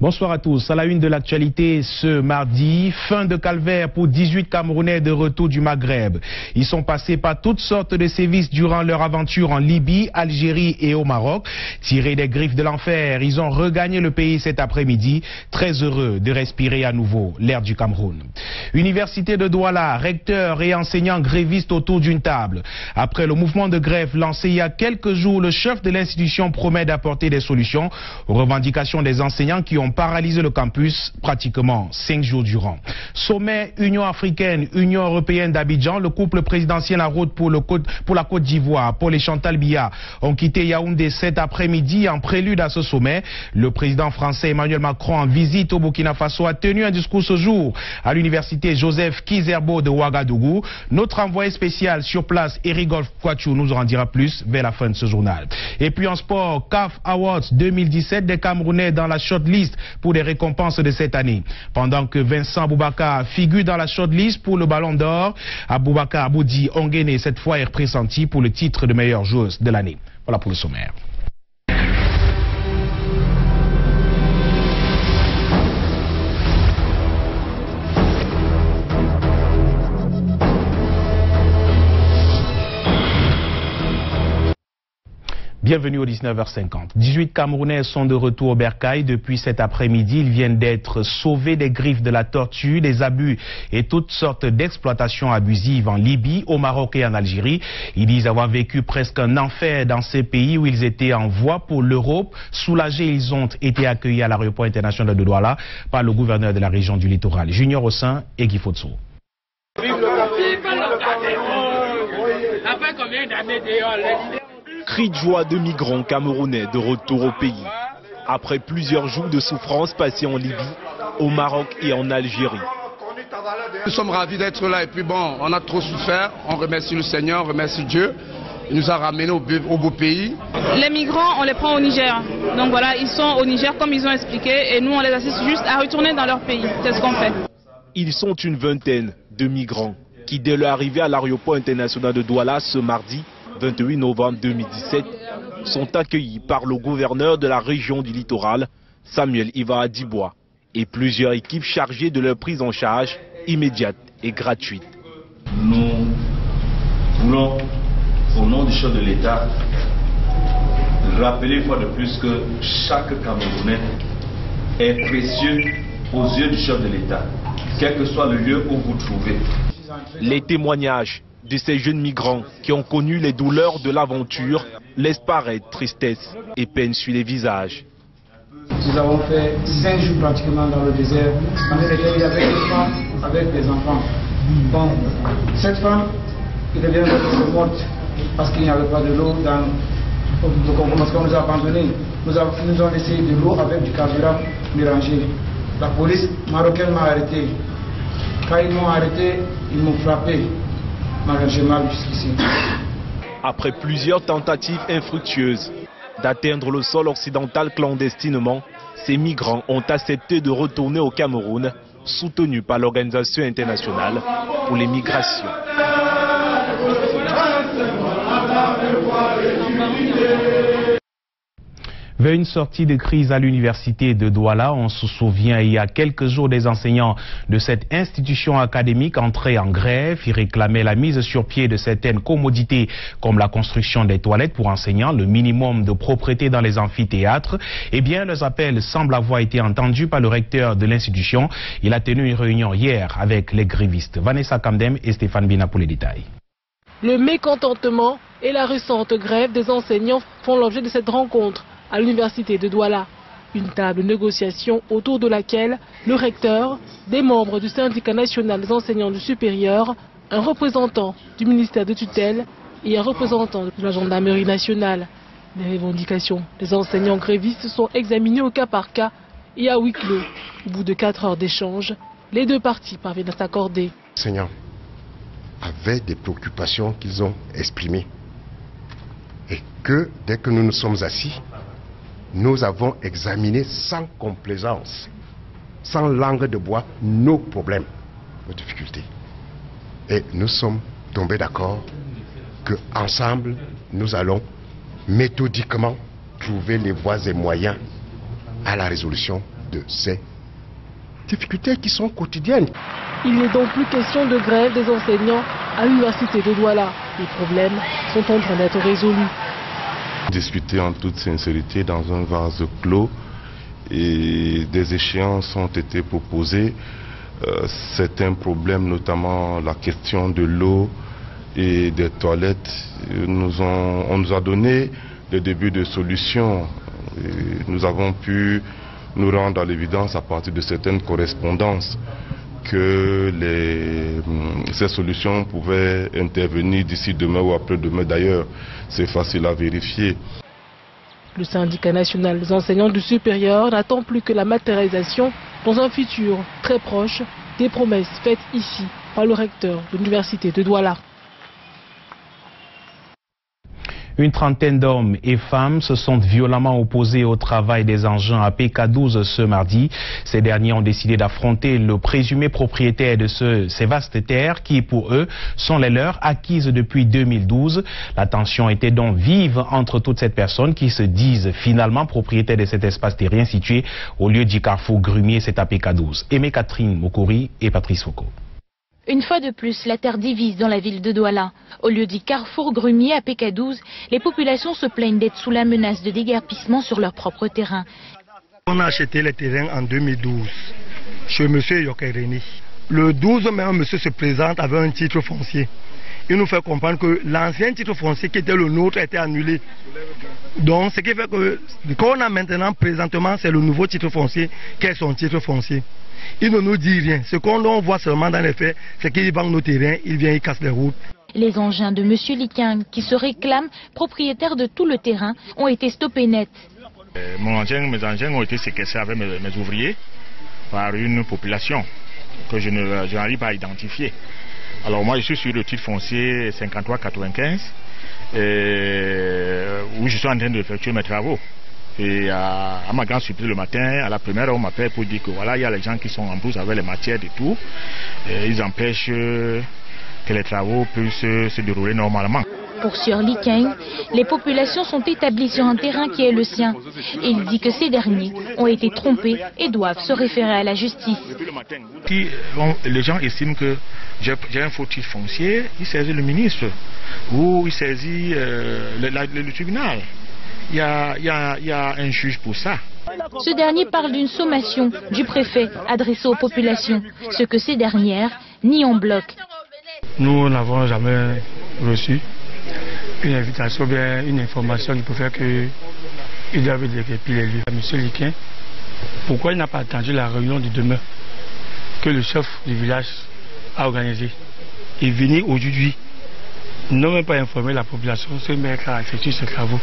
Bonsoir à tous. À la une de l'actualité ce mardi, fin de calvaire pour 18 Camerounais de retour du Maghreb. Ils sont passés par toutes sortes de sévices durant leur aventure en Libye, Algérie et au Maroc. Tirés des griffes de l'enfer, ils ont regagné le pays cet après-midi, très heureux de respirer à nouveau l'air du Cameroun. Université de Douala, recteurs et enseignants grévistes autour d'une table. Après le mouvement de grève lancé il y a quelques jours, le chef de l'institution promet d'apporter des solutions aux revendications des enseignants qui ont paralysé le campus pratiquement 5 jours durant. Sommet Union africaine, Union européenne d'Abidjan, le couple présidentiel en route pour la Côte d'Ivoire, Paul et Chantal Biya, ont quitté Yaoundé cet après-midi en prélude à ce sommet. Le président français Emmanuel Macron, en visite au Burkina Faso, a tenu un discours ce jour à l'université Joseph Kizerbo de Ouagadougou. Notre envoyé spécial sur place, Eric Golf-Kouachou, nous en dira plus vers la fin de ce journal. Et puis en sport, CAF Awards 2017, des Camerounais dans la shortlist pour les récompenses de cette année. Pendant que Vincent Aboubakar figure dans la shortlist pour le Ballon d'Or, Aboubakar Aboudi Onguéné cette fois est pressenti pour le titre de meilleure joueuse de l'année. Voilà pour le sommaire. Bienvenue au 19h50. 18 Camerounais sont de retour au bercail depuis cet après-midi. Ils viennent d'être sauvés des griffes de la tortue, des abus et toutes sortes d'exploitations abusives en Libye, au Maroc et en Algérie. Ils disent avoir vécu presque un enfer dans ces pays où ils étaient en voie pour l'Europe. Soulagés, ils ont été accueillis à l'aéroport international de Douala par le gouverneur de la région du littoral, Junior Ossin et Guy Fotso. Cri de joie de migrants camerounais de retour au pays. Après plusieurs jours de souffrance passés en Libye, au Maroc et en Algérie. Nous sommes ravis d'être là et puis bon, on a trop souffert. On remercie le Seigneur, on remercie Dieu. Il nous a ramenés au beau pays. Les migrants, on les prend au Niger. Donc voilà, ils sont au Niger comme ils ont expliqué et nous on les assiste juste à retourner dans leur pays. C'est ce qu'on fait. Ils sont une vingtaine de migrants qui, dès leur arrivée à l'aéroport international de Douala ce mardi, 28 novembre 2017, sont accueillis par le gouverneur de la région du littoral, Samuel Iva Adibois, et plusieurs équipes chargées de leur prise en charge immédiate et gratuite. Nous voulons, au nom du chef de l'État, rappeler une fois de plus que chaque Camerounais est précieux aux yeux du chef de l'État, quel que soit le lieu où vous trouvez. Les témoignages de ces jeunes migrants qui ont connu les douleurs de l'aventure laissent paraître tristesse et peine sur les visages. Nous avons fait 5 jours pratiquement dans le désert, avec lesquels il y avait des femmes avec des enfants. Bon, cette femme, il devient morte parce qu'il n'y avait pas de l'eau dans le parce qu'on nous a abandonnés. Nous avons laissé de l'eau avec du carburant mélangé. La police marocaine m'a arrêté. Quand ils m'ont arrêté, ils m'ont frappé. Après plusieurs tentatives infructueuses d'atteindre le sol occidental clandestinement, ces migrants ont accepté de retourner au Cameroun, soutenus par l'Organisation internationale pour les migrations. Vers une sortie de crise à l'université de Douala, on se souvient il y a quelques jours des enseignants de cette institution académique entrés en grève. Ils réclamaient la mise sur pied de certaines commodités comme la construction des toilettes pour enseignants, le minimum de propreté dans les amphithéâtres. Eh bien, leurs appels semblent avoir été entendus par le recteur de l'institution. Il a tenu une réunion hier avec les grévistes. Vanessa Kamdem et Stéphane Bina pour les détails. Le mécontentement et la récente grève des enseignants font l'objet de cette rencontre à l'université de Douala. Une table de négociation autour de laquelle le recteur, des membres du syndicat national des enseignants du supérieur, un représentant du ministère de tutelle et un représentant de la gendarmerie nationale. Les revendications des enseignants grévistes sont examinées au cas par cas et à huis clos. Au bout de 4 heures d'échange, les deux parties parviennent à s'accorder. Les enseignants avaient des préoccupations qu'ils ont exprimées. Et que dès que nous nous sommes assis, nous avons examiné sans complaisance, sans langue de bois, nos problèmes, nos difficultés. Et nous sommes tombés d'accord qu'ensemble, nous allons méthodiquement trouver les voies et moyens à la résolution de ces difficultés qui sont quotidiennes. Il n'est donc plus question de grève des enseignants à l'université de Douala. Les problèmes sont en train d'être résolus. Discuter en toute sincérité dans un vase clos et des échéances ont été proposées. Certains problèmes, notamment la question de l'eau et des toilettes, on nous a donné des débuts de solutions. Et nous avons pu nous rendre à l'évidence à partir de certaines correspondances que ces solutions pouvaient intervenir d'ici demain ou après-demain. D'ailleurs, c'est facile à vérifier. Le syndicat national des enseignants du supérieur n'attend plus que la matérialisation dans un futur très proche des promesses faites ici par le recteur de l'université de Douala. Une trentaine d'hommes et femmes se sont violemment opposés au travail des engins à PK12 ce mardi. Ces derniers ont décidé d'affronter le présumé propriétaire de ces vastes terres qui, pour eux, sont les leurs acquises depuis 2012. La tension était donc vive entre toutes ces personnes qui se disent finalement propriétaires de cet espace terrien situé au lieu du carrefour Grumier, c'est à PK12. Aimé Catherine Mokori et Patrice Foucault. Une fois de plus, la terre divise dans la ville de Douala. Au lieu du carrefour Grumier à PK12, les populations se plaignent d'être sous la menace de déguerpissement sur leur propre terrain. On a acheté les terrains en 2012 chez M. Yokereni. Le 12 mai, un monsieur se présente avec un titre foncier. Il nous fait comprendre que l'ancien titre foncier qui était le nôtre était annulé. Donc ce qui fait que ce qu'on a maintenant présentement, c'est le nouveau titre foncier qui est son titre foncier. Il ne nous dit rien. Ce qu'on voit seulement dans les faits, c'est qu'il vend nos terrains, il vient, il casse les routes. Les engins de M. Liking, qui se réclament propriétaires de tout le terrain, ont été stoppés net. Mes engins ont été séquestrés avec mes ouvriers par une population que je n'arrive pas à identifier. Alors moi je suis sur le titre foncier 5395 où je suis en train d'effectuer mes travaux. Et à ma grande surprise le matin, à la première heure, on m'appelle pour dire que voilà, il y a les gens qui sont en brousse avec les matières et tout. Et ils empêchent que les travaux puissent se dérouler normalement. Pour Sieur Liking, les populations sont établies sur un terrain qui est le sien. Et il dit que ces derniers ont été trompés et doivent se référer à la justice. Si les gens estiment que j'ai un faux titre foncier, ils saisissent le ministre ou ils saisissent le tribunal. Il y a un juge pour ça. Ce dernier parle d'une sommation du préfet adressée aux populations, ce que ces dernières nient en bloc. Nous n'avons jamais reçu une invitation, bien une information qui peut faire qu'ils doivent déguerpir les lieux. Monsieur Liking, pourquoi il n'a pas attendu la réunion de demain que le chef du village a organisée et venir aujourd'hui, n'a même pas informé la population, se mettre à effectuer ces travaux.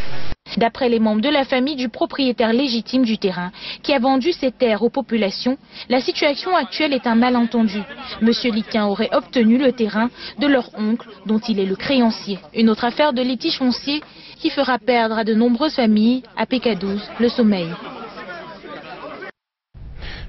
D'après les membres de la famille du propriétaire légitime du terrain, qui a vendu ses terres aux populations, la situation actuelle est un malentendu. Monsieur Liking aurait obtenu le terrain de leur oncle, dont il est le créancier. Une autre affaire de litige foncier qui fera perdre à de nombreuses familles, à PK12, le sommeil.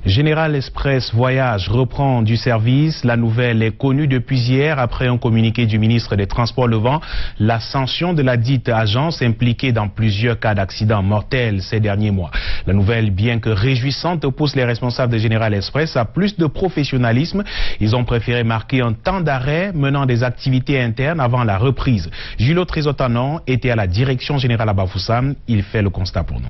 Général Express Voyage reprend du service. La nouvelle est connue depuis hier après un communiqué du ministre des Transports levant la sanction de la dite agence impliquée dans plusieurs cas d'accidents mortels ces derniers mois. La nouvelle, bien que réjouissante, pousse les responsables de Général Express à plus de professionnalisme. Ils ont préféré marquer un temps d'arrêt menant des activités internes avant la reprise. Julio Trésotanon était à la direction générale à Bafoussam. Il fait le constat pour nous.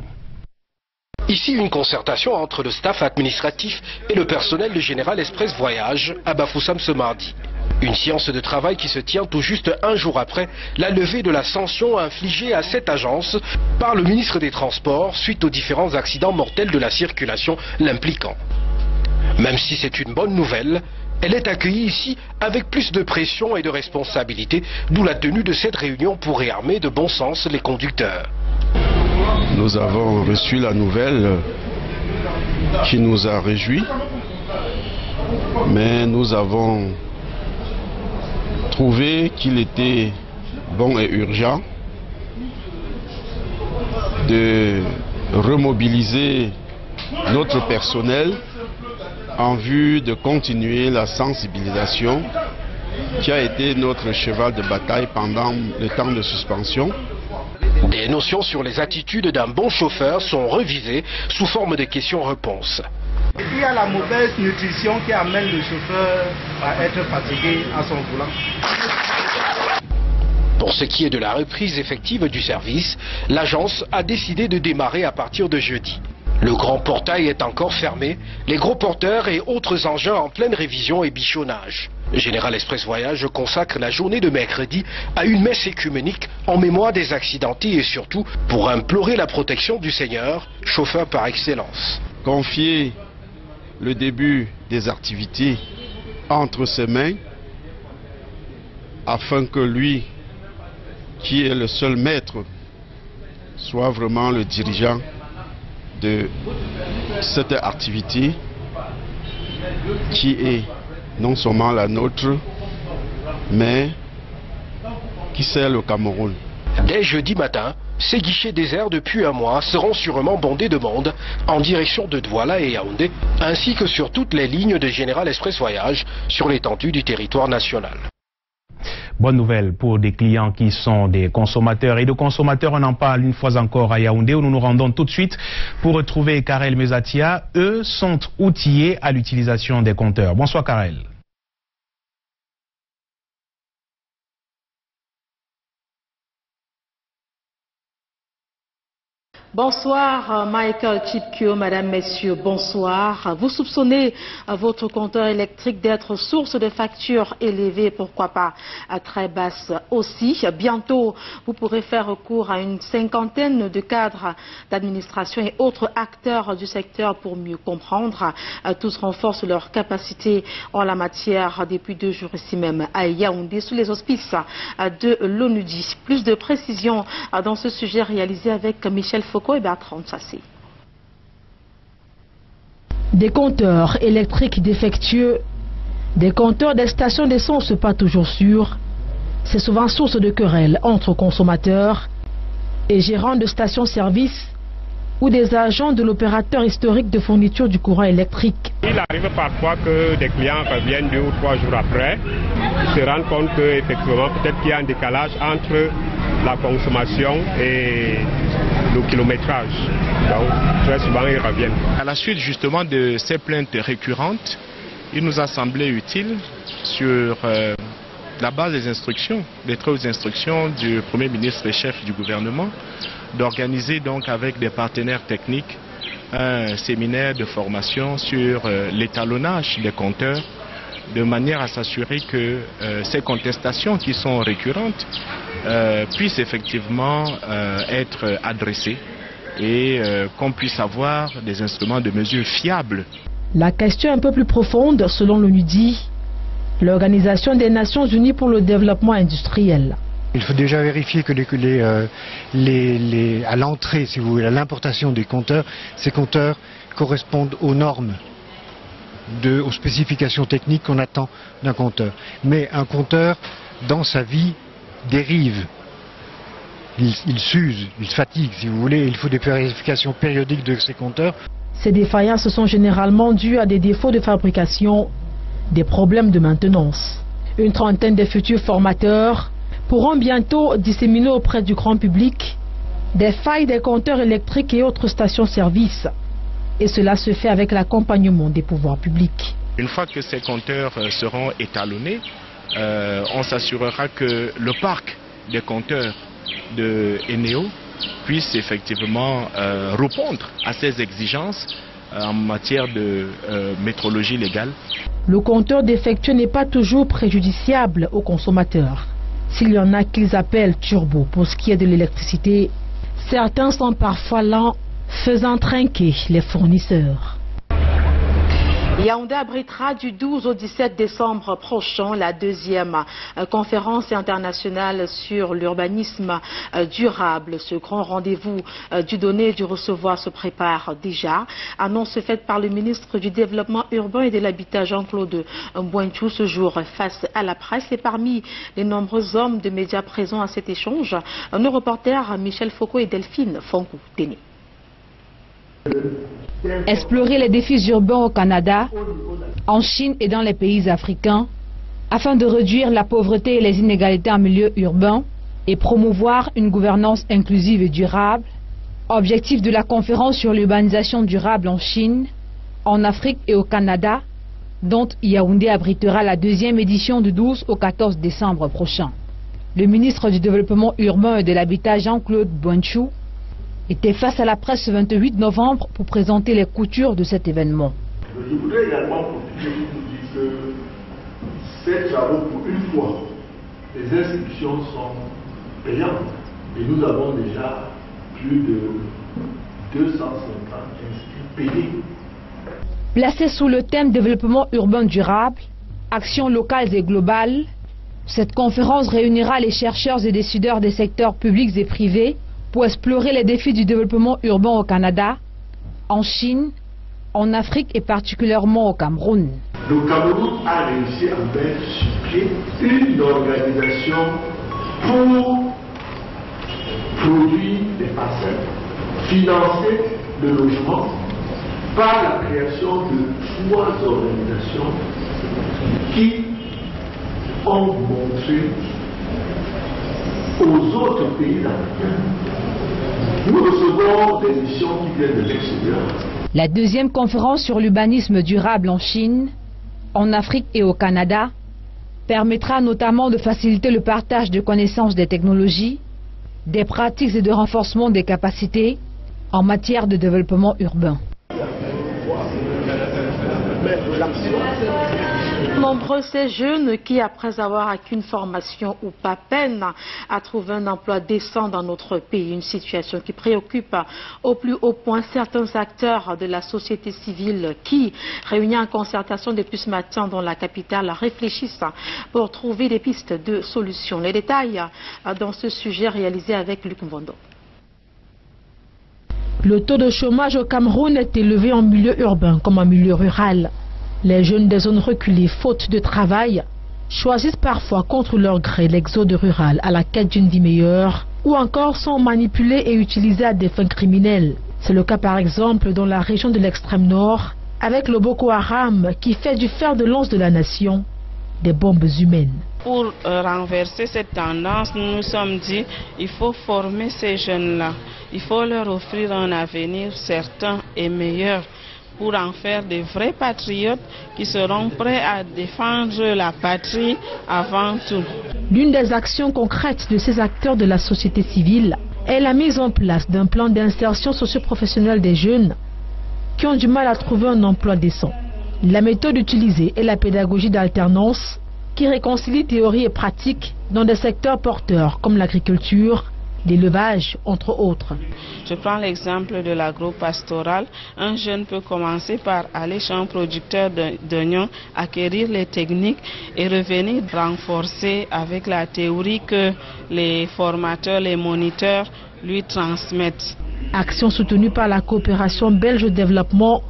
Ici, une concertation entre le staff administratif et le personnel de Général Express Voyage à Bafoussam ce mardi. Une séance de travail qui se tient tout juste un jour après la levée de la sanction infligée à cette agence par le ministre des Transports suite aux différents accidents mortels de la circulation l'impliquant. Même si c'est une bonne nouvelle, elle est accueillie ici avec plus de pression et de responsabilité, d'où la tenue de cette réunion pour réarmer de bon sens les conducteurs. Nous avons reçu la nouvelle qui nous a réjouis, mais nous avons trouvé qu'il était bon et urgent de remobiliser notre personnel en vue de continuer la sensibilisation qui a été notre cheval de bataille pendant le temps de suspension. Des notions sur les attitudes d'un bon chauffeur sont revisées sous forme de questions-réponses. Il y a la mauvaise nutrition qui amène le chauffeur à être fatigué à son volant. Pour ce qui est de la reprise effective du service, l'agence a décidé de démarrer à partir de jeudi. Le grand portail est encore fermé, les gros porteurs et autres engins en pleine révision et bichonnage. Général Express Voyage consacre la journée de mercredi à une messe écuménique en mémoire des accidentés et surtout pour implorer la protection du Seigneur, chauffeur par excellence. Confier le début des activités entre ses mains afin que lui, qui est le seul maître, soit vraiment le dirigeant de cette activité qui est non seulement la nôtre, mais qui sert le Cameroun. Dès jeudi matin, ces guichets déserts depuis un mois seront sûrement bondés de monde en direction de Douala et Yaoundé, ainsi que sur toutes les lignes de Général Express Voyage sur l'étendue du territoire national. Bonne nouvelle pour des clients qui sont des consommateurs. Et de consommateurs, on en parle une fois encore à Yaoundé, où nous nous rendons tout de suite pour retrouver Karel Mezatia. Eux sont outillés à l'utilisation des compteurs. Bonsoir Karel. Bonsoir Michael Chipkio, madame, messieurs, bonsoir. Vous soupçonnez votre compteur électrique d'être source de factures élevées, pourquoi pas très basses aussi. Bientôt, vous pourrez faire recours à une cinquantaine de cadres d'administration et autres acteurs du secteur pour mieux comprendre. Tous renforcent leur capacité en la matière depuis 2 jours ici même à Yaoundé, sous les auspices de l'ONUDI. Plus de précisions dans ce sujet réalisé avec Michel Foucault et Bertrand Sassé. Des compteurs électriques défectueux, des compteurs des stations d'essence pas toujours sûrs, c'est souvent source de querelles entre consommateurs et gérants de stations-service ou des agents de l'opérateur historique de fourniture du courant électrique. Il arrive parfois que des clients reviennent 2 ou 3 jours après, se rendent compte qu'effectivement peut-être qu'il y a un décalage entre la consommation et le kilométrage. Donc très souvent ils reviennent. À la suite justement de ces plaintes récurrentes, il nous a semblé utile sur la base des instructions, des très hautes instructions du Premier ministre et chef du gouvernement, d'organiser donc avec des partenaires techniques un séminaire de formation sur l'étalonnage des compteurs, de manière à s'assurer que ces contestations qui sont récurrentes puissent effectivement être adressées et qu'on puisse avoir des instruments de mesure fiables. La question est un peu plus profonde selon l'ONUDI, l'Organisation des Nations Unies pour le développement industriel. Il faut déjà vérifier que à l'entrée, si vous voulez, à l'importation des compteurs, ces compteurs correspondent aux normes, aux spécifications techniques qu'on attend d'un compteur. Mais un compteur, dans sa vie, dérive. Il s'use, il se fatigue, si vous voulez. Il faut des vérifications périodiques de ces compteurs. Ces défaillances sont généralement dues à des défauts de fabrication, des problèmes de maintenance. Une trentaine de futurs formateurs pourront bientôt disséminer auprès du grand public des failles des compteurs électriques et autres stations-service. Et cela se fait avec l'accompagnement des pouvoirs publics. Une fois que ces compteurs seront étalonnés, on s'assurera que le parc des compteurs de Eneo puisse effectivement répondre à ces exigences en matière de métrologie légale. Le compteur défectueux n'est pas toujours préjudiciable aux consommateurs. S'il y en a qu'ils appellent turbo pour ce qui est de l'électricité, certains sont parfois lents, faisant trinquer les fournisseurs. Yaoundé abritera du 12 au 17 décembre prochain la 2e conférence internationale sur l'urbanisme durable. Ce grand rendez-vous du donner et du recevoir se prépare déjà. Annonce faite par le ministre du Développement urbain et de l'Habitat Jean-Claude Mboinchou ce jour face à la presse. Et parmi les nombreux hommes de médias présents à cet échange, nos reporters Michel Foucault et Delphine Fonkou-Téné. Explorer les défis urbains au Canada, en Chine et dans les pays africains, afin de réduire la pauvreté et les inégalités en milieu urbain, et promouvoir une gouvernance inclusive et durable. Objectif de la conférence sur l'urbanisation durable en Chine, en Afrique et au Canada, dont Yaoundé abritera la deuxième édition du 12 au 14 décembre prochain. Le ministre du Développement urbain et de l'Habitat Jean-Claude Boinchou était face à la presse ce 28 novembre pour présenter les coutures de cet événement. Je voudrais également profiter pour dire que ces travaux, pour une fois, les inscriptions sont payantes et nous avons déjà plus de 250 inscrits payés. Placée sous le thème développement urbain durable, actions locales et globales, cette conférence réunira les chercheurs et décideurs des secteurs publics et privés pour explorer les défis du développement urbain au Canada, en Chine, en Afrique et particulièrement au Cameroun. Le Cameroun a réussi à mettre sur pied une organisation pour produire des parcelles, financer le logement par la création de 3 organisations qui ont montré aux autres pays africains. Nous recevons des missions qui viennent de l'extérieur. La deuxième conférence sur l'urbanisme durable en Chine, en Afrique et au Canada permettra notamment de faciliter le partage de connaissances des technologies, des pratiques et de renforcement des capacités en matière de développement urbain. Nombreux ces jeunes qui, après avoir acquis une formation ou pas peine à trouver un emploi décent dans notre pays, une situation qui préoccupe au plus haut point certains acteurs de la société civile qui, réunis en concertation depuis ce matin dans la capitale, réfléchissent pour trouver des pistes de solutions. Les détails dans ce sujet réalisé avec Luc Mvondo. Le taux de chômage au Cameroun est élevé en milieu urbain comme en milieu rural. Les jeunes des zones reculées, faute de travail, choisissent parfois contre leur gré l'exode rural à la quête d'une vie meilleure ou encore sont manipulés et utilisés à des fins criminelles. C'est le cas par exemple dans la région de l'extrême nord avec le Boko Haram qui fait du fer de lance de la nation des bombes humaines. Pour renverser cette tendance, nous nous sommes dit qu'il faut former ces jeunes-là. Il faut leur offrir un avenir certain et meilleur pour en faire des vrais patriotes qui seront prêts à défendre la patrie avant tout. L'une des actions concrètes de ces acteurs de la société civile est la mise en place d'un plan d'insertion socio-professionnelle des jeunes qui ont du mal à trouver un emploi décent. La méthode utilisée est la pédagogie d'alternance qui réconcilie théorie et pratique dans des secteurs porteurs comme l'agriculture, l'élevage, entre autres. Je prends l'exemple de l'agro-pastoral. Un jeune peut commencer par aller chez un producteur d'oignons, acquérir les techniques et revenir renforcer avec la théorie que les formateurs, les moniteurs lui transmettent. Action soutenue par la coopération belge de développement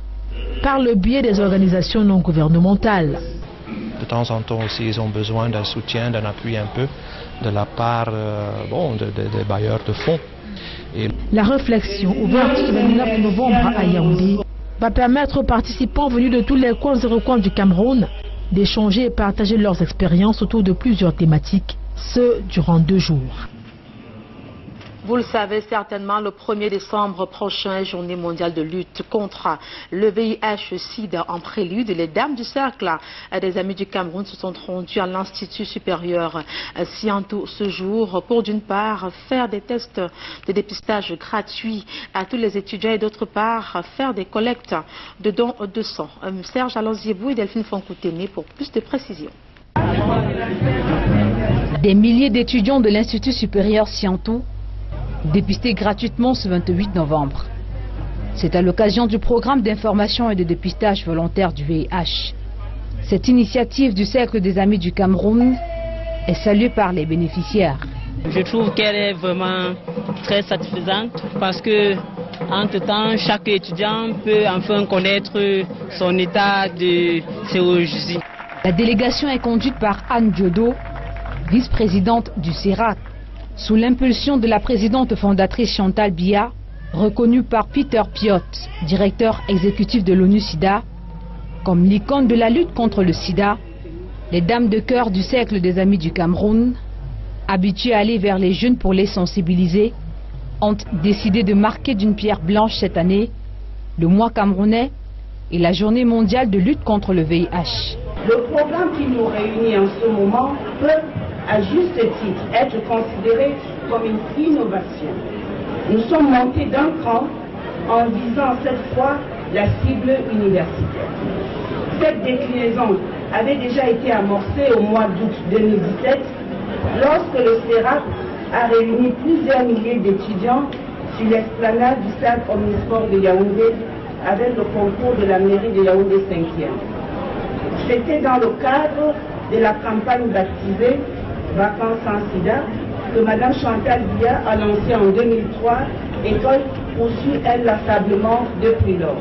par le biais des organisations non gouvernementales. De temps en temps aussi, ils ont besoin d'un soutien, d'un appui un peu de la part des bailleurs de fonds. Et la réflexion ouverte le 29 novembre à Yaoundé va permettre aux participants venus de tous les coins et recoins du Cameroun d'échanger et partager leurs expériences autour de plusieurs thématiques, ce durant 2 jours. Vous le savez certainement, le 1er décembre prochain, journée mondiale de lutte contre le VIH-Sida. En prélude, les dames du cercle des Amis du Cameroun se sont rendues à l'Institut supérieur Siantou ce jour pour d'une part faire des tests de dépistage gratuits à tous les étudiants et d'autre part faire des collectes de dons de sang. Serge Alonziebou et Delphine Fonkouténé pour plus de précisions. Des milliers d'étudiants de l'Institut supérieur Siantou dépistés gratuitement ce 28 novembre. C'est à l'occasion du programme d'information et de dépistage volontaire du VIH. Cette initiative du Cercle des Amis du Cameroun est saluée par les bénéficiaires. Je trouve qu'elle est vraiment très satisfaisante parce que, entre-temps, chaque étudiant peut enfin connaître son état de sérologie. La délégation est conduite par Anne Diodo, vice-présidente du CERAC. Sous l'impulsion de la présidente fondatrice Chantal Biya, reconnue par Peter Piot, directeur exécutif de l'ONU-SIDA, comme l'icône de la lutte contre le sida, les dames de cœur du Cercle des Amis du Cameroun habitués à aller vers les jeunes pour les sensibiliser, ont décidé de marquer d'une pierre blanche cette année le mois camerounais et la journée mondiale de lutte contre le VIH. Le programme qui nous réunit en ce moment peut, à juste titre, être considéré comme une innovation. Nous sommes montés d'un cran en visant cette fois la cible universitaire. Cette déclinaison avait déjà été amorcée au mois d'août 2017 lorsque le CERAC a réuni plusieurs milliers d'étudiants sur l'esplanade du stade omnisport de Yaoundé avec le concours de la mairie de Yaoundé 5e. C'était dans le cadre de la campagne baptisée Vacances sans sida que Mme Chantal Biya a lancée en 2003 et qu'elle poursuit inlassablement depuis lors.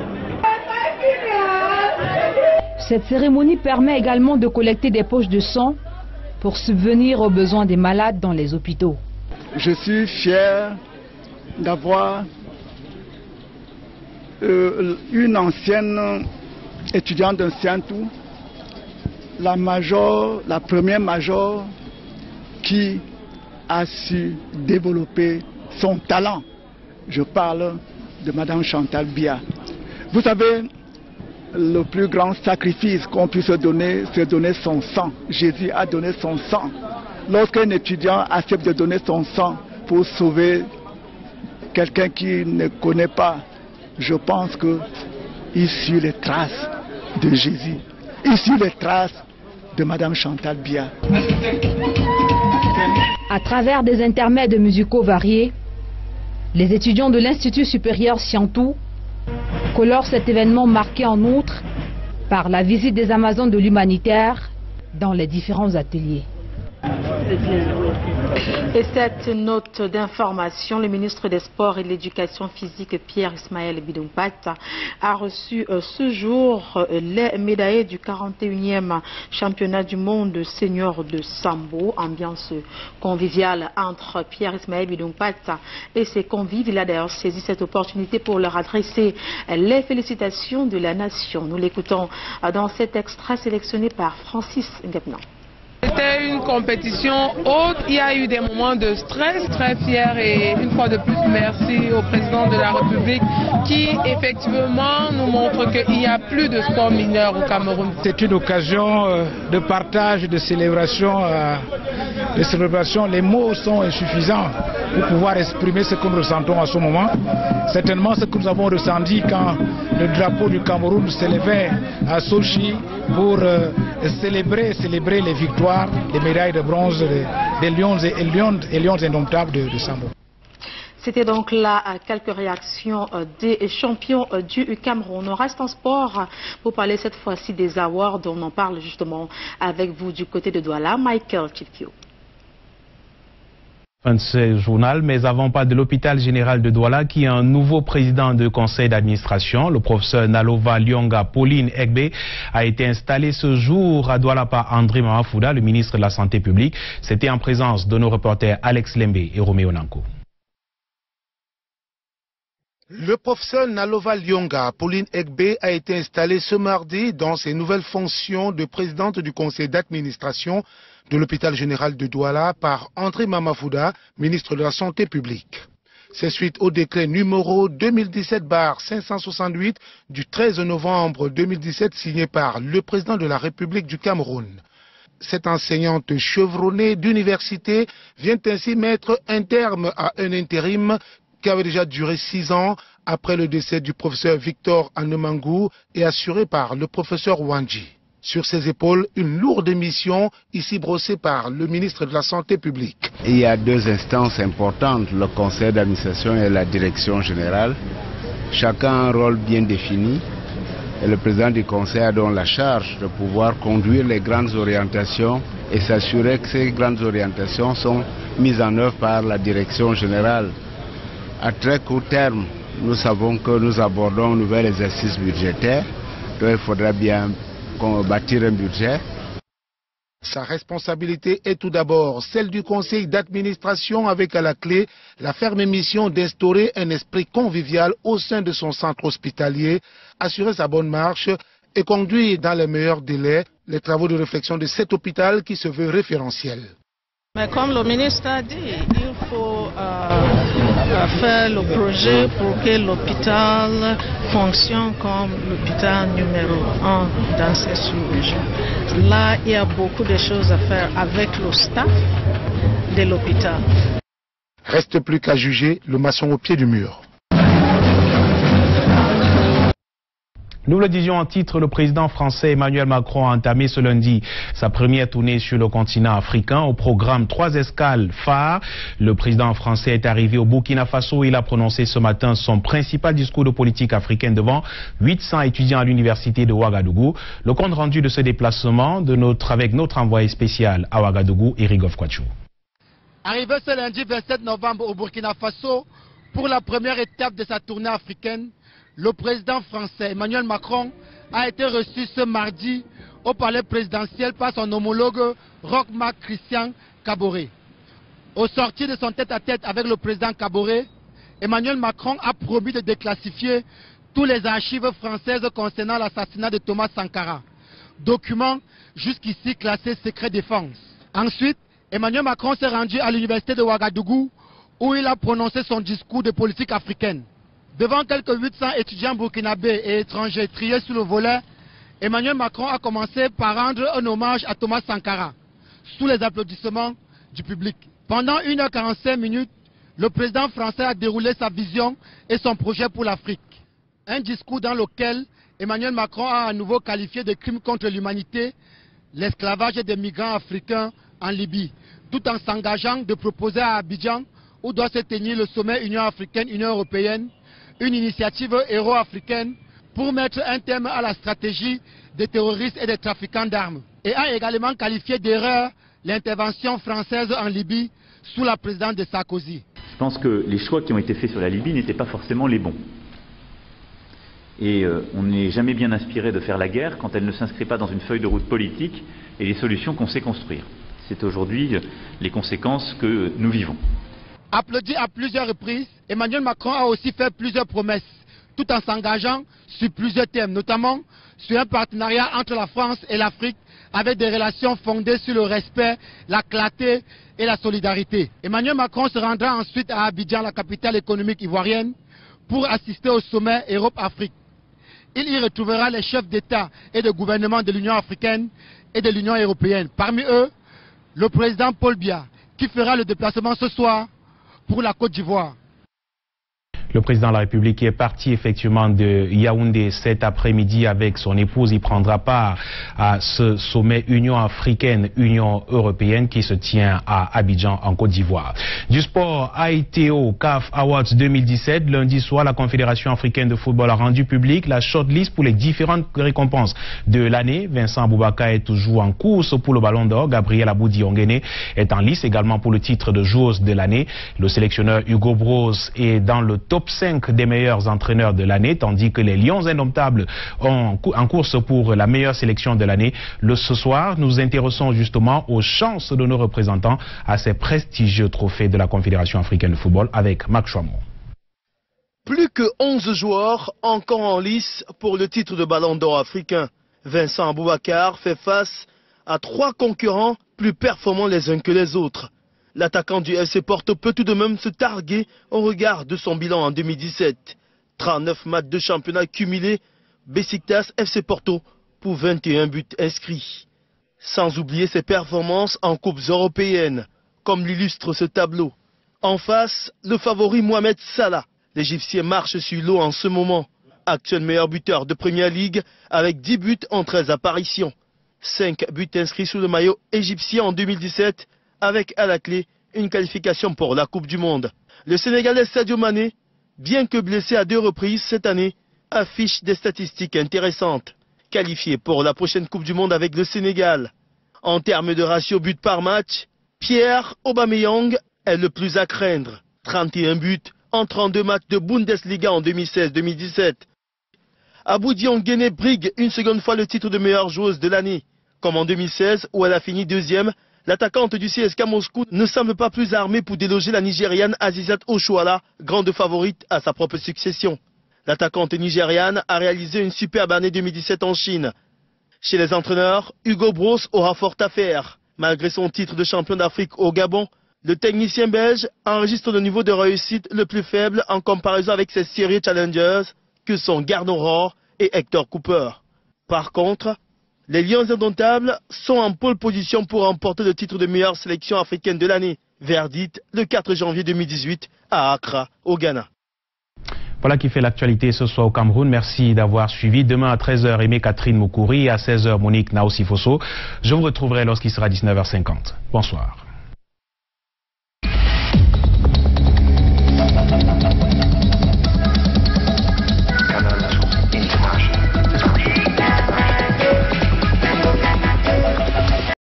Cette cérémonie permet également de collecter des poches de sang pour subvenir aux besoins des malades dans les hôpitaux. Je suis fier d'avoir une ancienne étudiante d'un Saint-Tout, la première major qui a su développer son talent. Je parle de Mme Chantal Biya. Vous savez, le plus grand sacrifice qu'on puisse donner, c'est donner son sang. Jésus a donné son sang. Lorsqu'un étudiant accepte de donner son sang pour sauver quelqu'un qui ne connaît pas, je pense qu'il suit les traces de Jésus. Il suit les traces de Mme Chantal Biya. À travers des intermèdes musicaux variés, les étudiants de l'Institut supérieur Scientou colorent cet événement marqué en outre par la visite des Amazones de l'humanitaire dans les différents ateliers. Et cette note d'information, le ministre des Sports et de l'Éducation physique Pierre Ismaël Bidoumpata a reçu ce jour les médaillés du 41e championnat du monde senior de Sambo. Ambiance conviviale entre Pierre Ismaël Bidoumpata et ses convives. Il a d'ailleurs saisi cette opportunité pour leur adresser les félicitations de la nation. Nous l'écoutons dans cet extrait sélectionné par Francis Ngepnan. C'était une compétition haute, il y a eu des moments de stress, très fiers et une fois de plus merci au président de la République qui effectivement nous montre qu'il n'y a plus de sport mineur au Cameroun. C'est une occasion de partage, de célébration. Les mots sont insuffisants pour pouvoir exprimer ce que nous ressentons à ce moment. Certainement ce que nous avons ressenti quand le drapeau du Cameroun s'élevait à Sochi pour célébrer les victoires, les médailles de bronze des lions et lions indomptables de Sambo. C'était donc là quelques réactions des champions du Cameroun. On reste en sport pour parler cette fois-ci des awards. On en parle justement avec vous du côté de Douala, Michael Chipkio. Fin de ce journal, mais avant pas de l'hôpital général de Douala qui a un nouveau président de conseil d'administration. Le professeur Nalova Lyonga Pauline Egbe a été installé ce jour à Douala par André Mamafouda, le ministre de la Santé publique. C'était en présence de nos reporters Alex Lembe et Roméo Nanko. Le professeur Nalova Lyonga Pauline Egbe a été installé ce mardi dans ses nouvelles fonctions de présidente du conseil d'administration de l'hôpital général de Douala par André Mamafouda, ministre de la Santé publique. C'est suite au décret numéro 2017-568 du 13 novembre 2017 signé par le président de la République du Cameroun. Cette enseignante chevronnée d'université vient ainsi mettre un terme à un intérim qui avait déjà duré 6 ans après le décès du professeur Victor Anemangou et assuré par le professeur Wanji. Sur ses épaules, une lourde mission ici brossée par le ministre de la Santé publique. Il y a 2 instances importantes, le conseil d'administration et la direction générale. Chacun a un rôle bien défini et le président du conseil a donc la charge de pouvoir conduire les grandes orientations et s'assurer que ces grandes orientations sont mises en œuvre par la direction générale. À très court terme, nous savons que nous abordons un nouvel exercice budgétaire, donc il faudra bien bâtir un budget. Sa responsabilité est tout d'abord celle du conseil d'administration avec à la clé la ferme mission d'instaurer un esprit convivial au sein de son centre hospitalier, assurer sa bonne marche et conduire dans les meilleurs délais les travaux de réflexion de cet hôpital qui se veut référentiel. Mais comme le ministre a dit, il faut faire le projet pour que l'hôpital fonctionne comme l'hôpital numéro 1 dans ces sous-régions. Là, il y a beaucoup de choses à faire avec le staff de l'hôpital. Reste plus qu'à juger le maçon au pied du mur. Nous le disions en titre, le président français Emmanuel Macron a entamé ce lundi sa première tournée sur le continent africain. Au programme 3 escales phares. Le président français est arrivé au Burkina Faso. Il a prononcé ce matin son principal discours de politique africaine devant 800 étudiants à l'université de Ouagadougou. Le compte rendu de ce déplacement avec notre envoyé spécial à Ouagadougou, Erigov Kwachou. Arrivé ce lundi 27 novembre au Burkina Faso pour la première étape de sa tournée africaine, le président français Emmanuel Macron a été reçu ce mardi au palais présidentiel par son homologue Roch-Marc Christian Kaboré. Au sortir de son tête-à-tête avec le président Kaboré, Emmanuel Macron a promis de déclassifier tous les archives françaises concernant l'assassinat de Thomas Sankara, document jusqu'ici classé secret défense. Ensuite, Emmanuel Macron s'est rendu à l'université de Ouagadougou où il a prononcé son discours de politique africaine. Devant quelques 800 étudiants burkinabés et étrangers triés sur le volet, Emmanuel Macron a commencé par rendre un hommage à Thomas Sankara, sous les applaudissements du public. Pendant 1h45, le président français a déroulé sa vision et son projet pour l'Afrique. Un discours dans lequel Emmanuel Macron a à nouveau qualifié de crime contre l'humanité l'esclavage des migrants africains en Libye, tout en s'engageant de proposer à Abidjan, où doit se tenir le sommet Union africaine-Union européenne, une initiative héros-africaine pour mettre un terme à la stratégie des terroristes et des trafiquants d'armes. Et a également qualifié d'erreur l'intervention française en Libye sous la présidence de Sarkozy. Je pense que les choix qui ont été faits sur la Libye n'étaient pas forcément les bons. Et on n'est jamais bien inspiré de faire la guerre quand elle ne s'inscrit pas dans une feuille de route politique et les solutions qu'on sait construire. C'est aujourd'hui les conséquences que nous vivons. Applaudi à plusieurs reprises, Emmanuel Macron a aussi fait plusieurs promesses, tout en s'engageant sur plusieurs thèmes, notamment sur un partenariat entre la France et l'Afrique avec des relations fondées sur le respect, la clarté et la solidarité. Emmanuel Macron se rendra ensuite à Abidjan, la capitale économique ivoirienne, pour assister au sommet Europe-Afrique. Il y retrouvera les chefs d'État et de gouvernement de l'Union africaine et de l'Union européenne. Parmi eux, le président Paul Biya, qui fera le déplacement ce soir pour la Côte d'Ivoire. Le président de la République est parti effectivement de Yaoundé cet après-midi avec son épouse. Il prendra part à ce sommet Union africaine, Union européenne qui se tient à Abidjan en Côte d'Ivoire. Du sport, AITO CAF Awards 2017. Lundi soir, la Confédération africaine de football a rendu public la shortlist pour les différentes récompenses de l'année. Vincent Aboubaka est toujours en course pour le Ballon d'Or. Gabriel Aboudi-Ongene est en lice également pour le titre de joueuse de l'année. Le sélectionneur Hugo Bros est dans le top 5 des meilleurs entraîneurs de l'année, tandis que les Lions indomptables ont en course pour la meilleure sélection de l'année. Ce soir, nous nous intéressons justement aux chances de nos représentants à ces prestigieux trophées de la Confédération africaine de football avec Marc Chouamou. Plus que 11 joueurs encore en lice pour le titre de Ballon d'Or africain. Vincent Aboubakar fait face à 3 concurrents plus performants les uns que les autres. L'attaquant du FC Porto peut tout de même se targuer au regard de son bilan en 2017. 39 matchs de championnat cumulés, Besiktas FC Porto pour 21 buts inscrits. Sans oublier ses performances en coupes européennes, comme l'illustre ce tableau. En face, le favori Mohamed Salah. L'Égyptien marche sur l'eau en ce moment. Actuel meilleur buteur de Première Ligue avec 10 buts en 13 apparitions. 5 buts inscrits sous le maillot égyptien en 2017. Avec à la clé une qualification pour la Coupe du Monde. Le Sénégalais Sadio Mané, bien que blessé à 2 reprises cette année, affiche des statistiques intéressantes. Qualifié pour la prochaine Coupe du Monde avec le Sénégal. En termes de ratio but par match, Pierre Aubameyang est le plus à craindre. 31 buts en 32 matchs de Bundesliga en 2016-2017. Aboudi-Ongene brigue une seconde fois le titre de meilleure joueuse de l'année. Comme en 2016 où elle a fini 2e, l'attaquante du CSKA Moscou ne semble pas plus armée pour déloger la Nigériane Azizat Oshoala, grande favorite à sa propre succession. L'attaquante nigériane a réalisé une superbe année 2017 en Chine. Chez les entraîneurs, Hugo Bros aura fort à faire. Malgré son titre de champion d'Afrique au Gabon, le technicien belge enregistre le niveau de réussite le plus faible en comparaison avec ses sérieux challengers que sont Gardner Rohr et Hector Cooper. Par contre, les Lions indomptables sont en pole position pour remporter le titre de meilleure sélection africaine de l'année. Verdict le 4 janvier 2018 à Accra, au Ghana. Voilà qui fait l'actualité ce soir au Cameroun. Merci d'avoir suivi. Demain à 13h, Aimé Catherine Moukouri. À 16h, Monique Naosifoso. Je vous retrouverai lorsqu'il sera 19h50. Bonsoir.